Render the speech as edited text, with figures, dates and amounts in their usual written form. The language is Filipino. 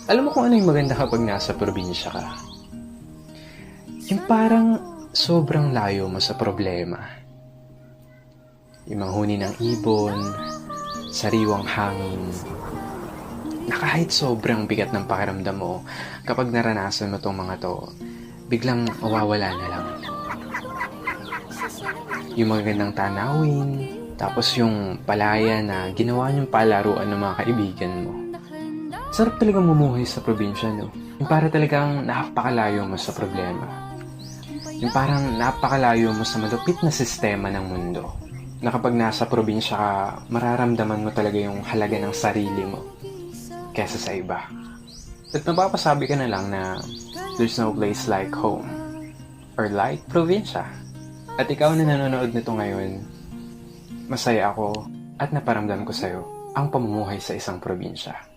Alam mo kung ano yung maganda kapag nasa probinsya ka? Yung parang sobrang layo mo sa problema. Yung manghuni ng ibon, sariwang hangin, na kahit sobrang bigat ng pakiramdam mo, kapag naranasan mo tong mga to, biglang mawawala na lang. Yung magagandang tanawin, tapos yung palaya na ginawa niyong palaruan ng mga kaibigan mo. Sarap talagang mumuhay sa probinsya, no? Yung para talagang napakalayo mo sa problema. Yung parang napakalayo mo sa malupit na sistema ng mundo. Na kapag nasa probinsya ka, mararamdaman mo talaga yung halaga ng sarili mo kesa sa iba. At mapapasabi ka na lang na there's no place like home or like probinsya. At ikaw na nanonood nito ngayon, masaya ako at naparamdam ko sa'yo ang pamumuhay sa isang probinsya.